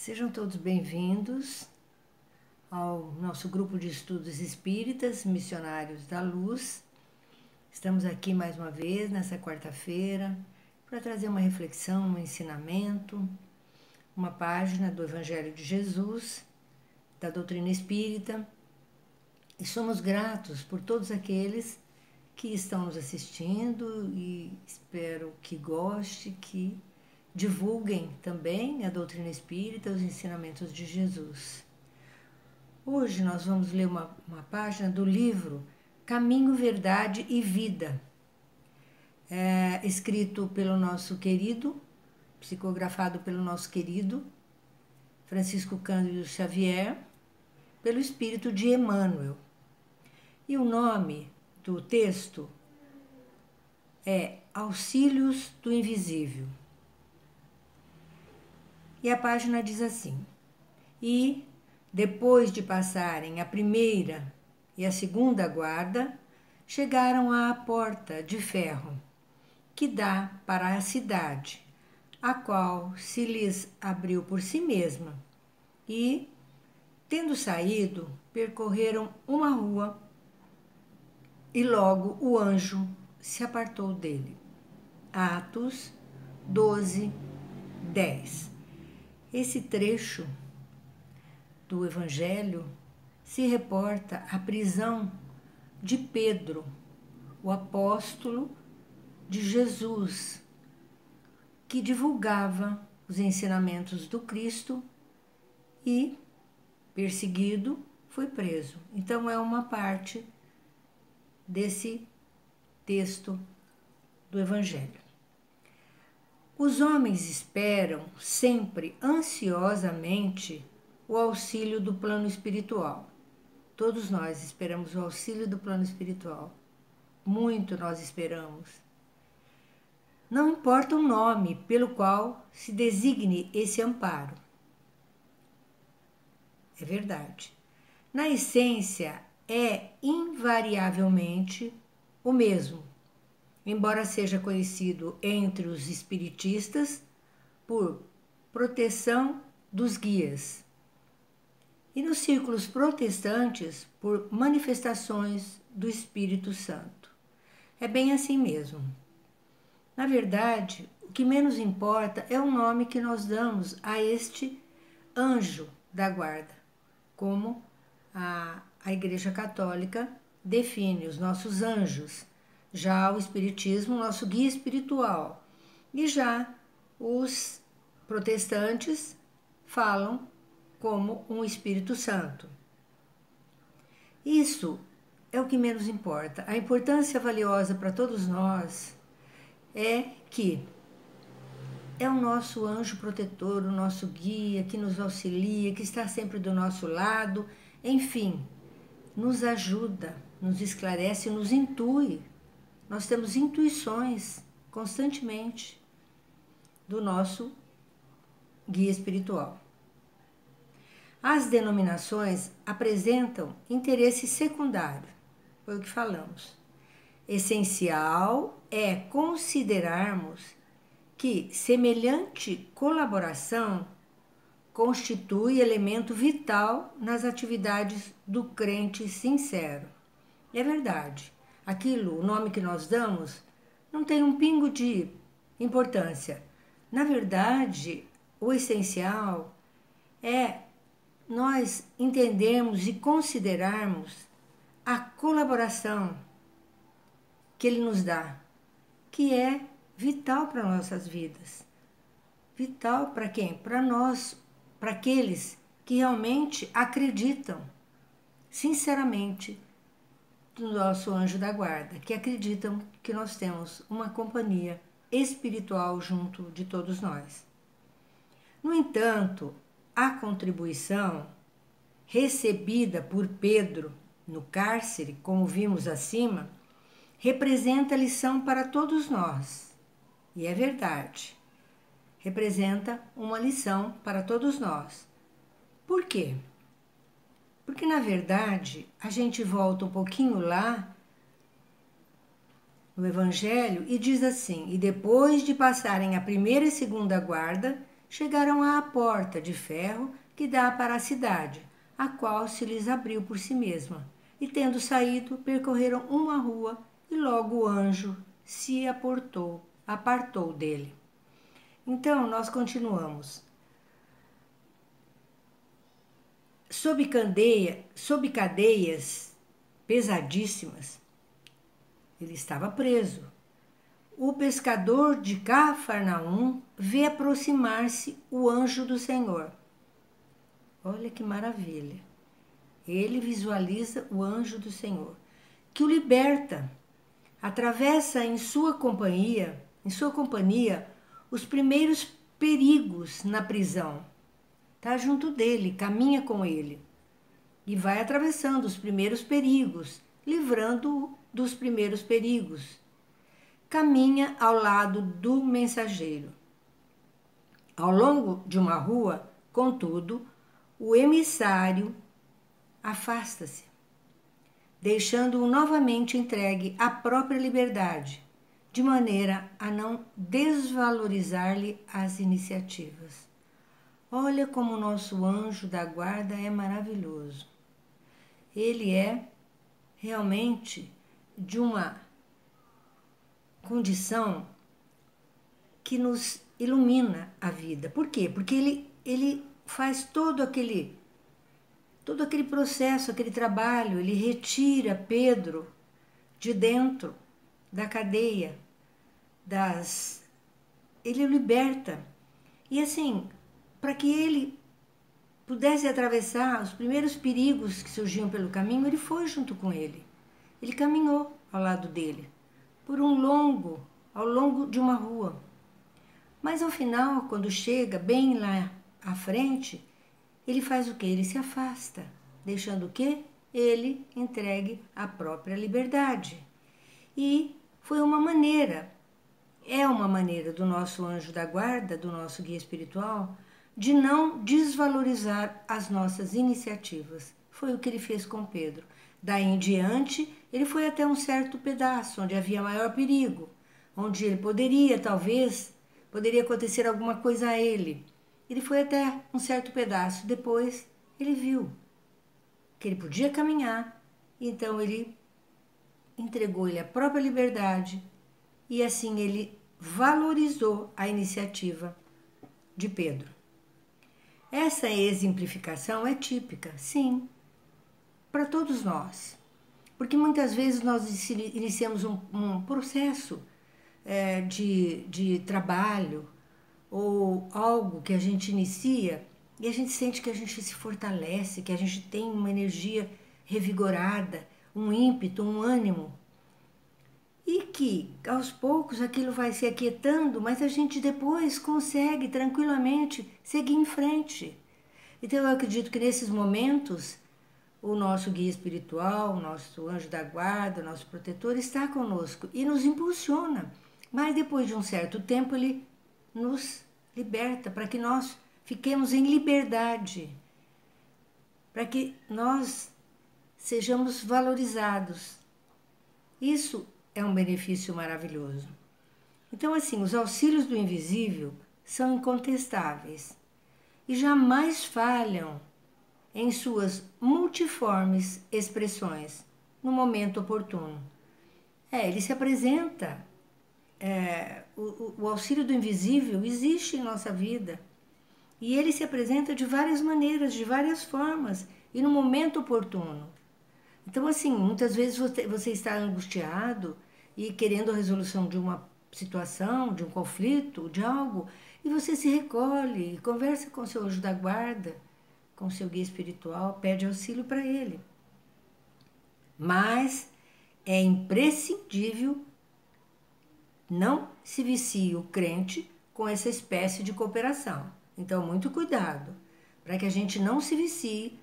Sejam todos bem-vindos ao nosso grupo de estudos espíritas, Missionários da Luz. Estamos aqui mais uma vez, nessa quarta-feira, para trazer uma reflexão, um ensinamento, uma página do Evangelho de Jesus, da doutrina espírita. E somos gratos por todos aqueles que estão nos assistindo e espero que goste, que divulguem também a doutrina espírita, os ensinamentos de Jesus. Hoje nós vamos ler uma página do livro Caminho, Verdade e Vida, escrito pelo nosso querido, psicografado pelo nosso querido Francisco Cândido Xavier, pelo espírito de Emmanuel. E o nome do texto é Auxílios do Invisível. E a página diz assim: e, depois de passarem a primeira e a segunda guarda, chegaram à porta de ferro, que dá para a cidade, a qual se lhes abriu por si mesma, e, tendo saído, percorreram uma rua, e logo o anjo se apartou dele. Atos 12, 10. Esse trecho do Evangelho se reporta à prisão de Pedro, o apóstolo de Jesus, que divulgava os ensinamentos do Cristo e, perseguido, foi preso. Então é uma parte desse texto do Evangelho. Os homens esperam sempre ansiosamente o auxílio do plano espiritual. Todos nós esperamos o auxílio do plano espiritual. Muito nós esperamos. Não importa o nome pelo qual se designe esse amparo. É verdade. Na essência, é invariavelmente o mesmo, embora seja conhecido entre os espiritistas por proteção dos guias e nos círculos protestantes por manifestações do Espírito Santo. É bem assim mesmo. Na verdade, o que menos importa é o nome que nós damos a este anjo da guarda, como a Igreja Católica define os nossos anjos. Já o Espiritismo, nosso guia espiritual. E já os protestantes falam como um Espírito Santo. Isso é o que menos importa. A importância valiosa para todos nós é que é o nosso anjo protetor, o nosso guia, que nos auxilia, que está sempre do nosso lado, enfim, nos ajuda, nos esclarece, nos intui. Nós temos intuições constantemente do nosso guia espiritual. As denominações apresentam interesse secundário, foi o que falamos. Essencial é considerarmos que semelhante colaboração constitui elemento vital nas atividades do crente sincero. É verdade. Aquilo, o nome que nós damos, não tem um pingo de importância. Na verdade, o essencial é nós entendermos e considerarmos a colaboração que ele nos dá, que é vital para nossas vidas. Vital para quem? Para nós, para aqueles que realmente acreditam, sinceramente, do nosso anjo da guarda, que acreditam que nós temos uma companhia espiritual junto de todos nós. No entanto, a contribuição recebida por Pedro no cárcere, como vimos acima, representa lição para todos nós. E é verdade, representa uma lição para todos nós. Por quê? Porque, na verdade, a gente volta um pouquinho lá no Evangelho e diz assim: e depois de passarem a primeira e segunda guarda, chegaram à porta de ferro que dá para a cidade, a qual se lhes abriu por si mesma. E tendo saído, percorreram uma rua, e logo o anjo se apartou dele. Então, nós continuamos. Sob cadeias pesadíssimas, ele estava preso. O pescador de Cafarnaum vê aproximar-se o anjo do Senhor. Olha que maravilha. Ele visualiza o anjo do Senhor, que o liberta. Atravessa em sua companhia, os primeiros perigos na prisão. Está junto dele, caminha com ele. E vai atravessando os primeiros perigos, livrando-o dos primeiros perigos. Caminha ao lado do mensageiro. Ao longo de uma rua, contudo, o emissário afasta-se, deixando-o novamente entregue à própria liberdade, de maneira a não desvalorizar-lhe as iniciativas. Olha como o nosso anjo da guarda é maravilhoso. Ele é realmente de uma condição que nos ilumina a vida. Por quê? Porque ele faz todo aquele processo, aquele trabalho, ele retira Pedro de dentro da cadeia, ele o liberta. E assim, para que ele pudesse atravessar os primeiros perigos que surgiam pelo caminho, ele foi junto com ele. Ele caminhou ao lado dele, ao longo de uma rua. Mas ao final, quando chega bem lá à frente, ele faz o quê? Ele se afasta, deixando o quê? Ele entregue à própria liberdade. E é uma maneira do nosso anjo da guarda, do nosso guia espiritual, de não desvalorizar as nossas iniciativas. Foi o que ele fez com Pedro. Daí em diante, ele foi até um certo pedaço, onde havia maior perigo, onde ele poderia acontecer alguma coisa a ele. Ele foi até um certo pedaço. Depois, ele viu que ele podia caminhar, então ele entregou ele a própria liberdade e assim ele valorizou a iniciativa de Pedro. Essa exemplificação é típica, sim, para todos nós, porque muitas vezes nós iniciamos um processo de trabalho ou algo que a gente inicia e a gente sente que a gente se fortalece, que a gente tem uma energia revigorada, um ímpeto, um ânimo, e que aos poucos aquilo vai se aquietando, mas a gente depois consegue tranquilamente seguir em frente. Então eu acredito que nesses momentos o nosso guia espiritual, o nosso anjo da guarda, o nosso protetor está conosco e nos impulsiona, mas depois de um certo tempo ele nos liberta para que nós fiquemos em liberdade, para que nós sejamos valorizados. Isso é um benefício maravilhoso. Então, assim, os auxílios do invisível são incontestáveis e jamais falham em suas multiformes expressões no momento oportuno. Ele se apresenta. O auxílio do invisível existe em nossa vida e ele se apresenta de várias maneiras, de várias formas e no momento oportuno. Então, assim, muitas vezes você está angustiado e querendo a resolução de uma situação, de um conflito, de algo, e você se recolhe, conversa com o seu anjo da guarda, com o seu guia espiritual, pede auxílio para ele. Mas é imprescindível não se vicie o crente com essa espécie de cooperação. Então, muito cuidado, para que a gente não se vicie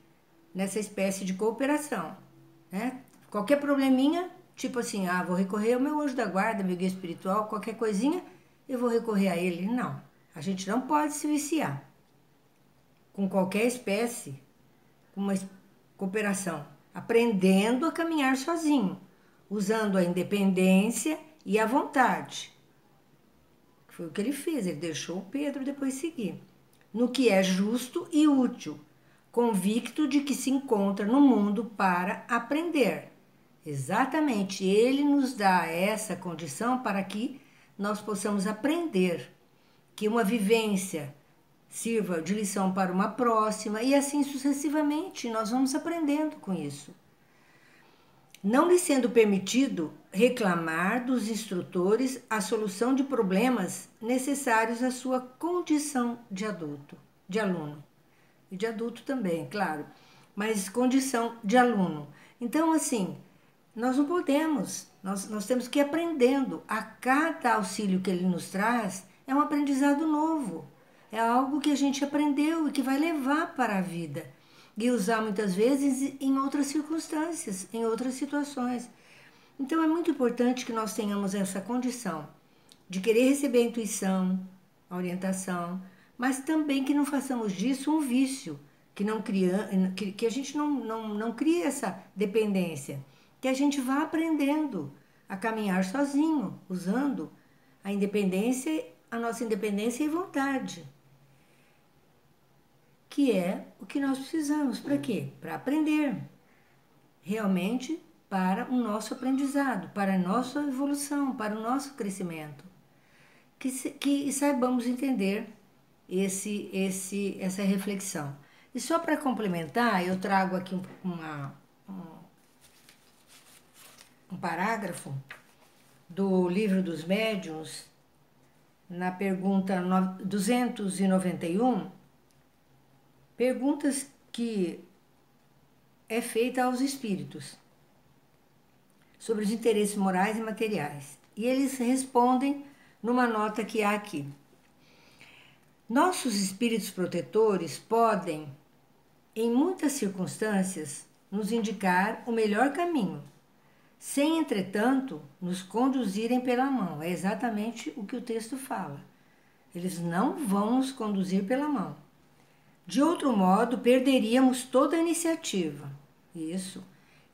nessa espécie de cooperação, né? Qualquer probleminha, tipo assim, vou recorrer ao meu anjo da guarda, meu guia espiritual, qualquer coisinha, eu vou recorrer a ele. Não, a gente não pode se viciar com qualquer espécie, com uma cooperação, aprendendo a caminhar sozinho, usando a independência e a vontade. Foi o que ele fez, ele deixou o Pedro depois seguir. no que é justo e útil, convicto de que se encontra no mundo para aprender. Exatamente, ele nos dá essa condição para que nós possamos aprender, que uma vivência sirva de lição para uma próxima e assim sucessivamente, nós vamos aprendendo com isso. Não lhe sendo permitido reclamar dos instrutores a solução de problemas necessários à sua condição de adulto, de aluno. E de adulto também, claro, mas condição de aluno. Então, assim, nós não podemos, nós temos que ir aprendendo. A cada auxílio que ele nos traz é um aprendizado novo. É algo que a gente aprendeu e que vai levar para a vida. E usar muitas vezes em outras circunstâncias, em outras situações. Então é muito importante que nós tenhamos essa condição de querer receber a intuição, a orientação, mas também que não façamos disso um vício, que a gente não crie essa dependência, que a gente vá aprendendo a caminhar sozinho, usando a independência, a nossa independência e vontade. Que é o que nós precisamos. Para quê? Para aprender. Realmente para o nosso aprendizado, para a nossa evolução, para o nosso crescimento. Que saibamos entender essa reflexão. E só para complementar, eu trago aqui um parágrafo do Livro dos Médiuns, na pergunta 291, perguntas que é feita aos espíritos sobre os interesses morais e materiais. E eles respondem numa nota que há aqui. Nossos espíritos protetores podem, em muitas circunstâncias, nos indicar o melhor caminho, sem, entretanto, nos conduzirem pela mão. É exatamente o que o texto fala. Eles não vão nos conduzir pela mão. De outro modo, perderíamos toda a iniciativa. Isso.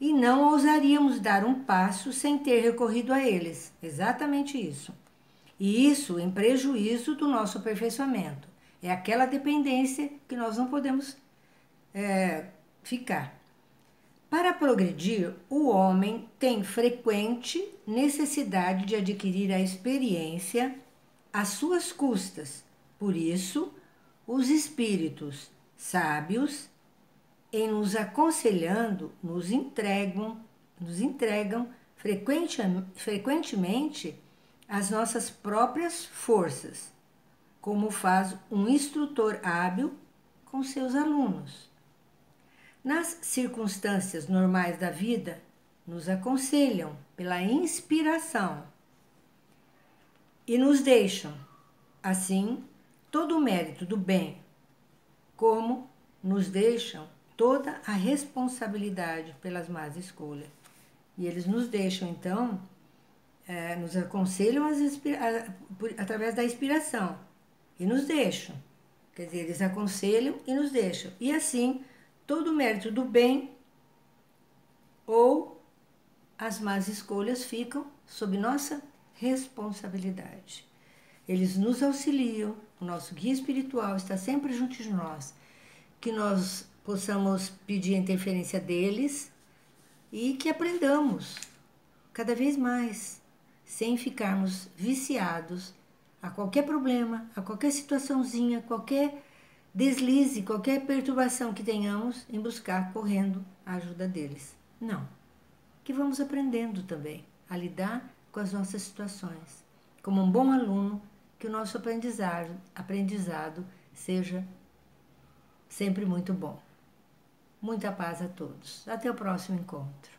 E não ousaríamos dar um passo sem ter recorrido a eles. Exatamente isso. E isso em prejuízo do nosso aperfeiçoamento. É aquela dependência que nós não podemos ficar. Para progredir, o homem tem frequente necessidade de adquirir a experiência às suas custas. Por isso, os espíritos sábios, em nos aconselhando, nos entregam frequentemente as nossas próprias forças, como faz um instrutor hábil com seus alunos. Nas circunstâncias normais da vida, nos aconselham pela inspiração e nos deixam, assim, todo o mérito do bem, como nos deixam toda a responsabilidade pelas más escolhas. E eles nos deixam, então, nos aconselham através da inspiração e nos deixam. Quer dizer, eles aconselham e nos deixam. E assim, todo o mérito do bem ou as más escolhas ficam sob nossa responsabilidade. Eles nos auxiliam, o nosso guia espiritual está sempre junto de nós, que nós possamos pedir a interferência deles e que aprendamos cada vez mais, sem ficarmos viciados a qualquer problema, a qualquer situaçãozinha, qualquer deslize, qualquer perturbação que tenhamos em buscar correndo a ajuda deles. Não. Que vamos aprendendo também a lidar com as nossas situações. Como um bom aluno, que o nosso aprendizado seja sempre muito bom. Muita paz a todos. Até o próximo encontro.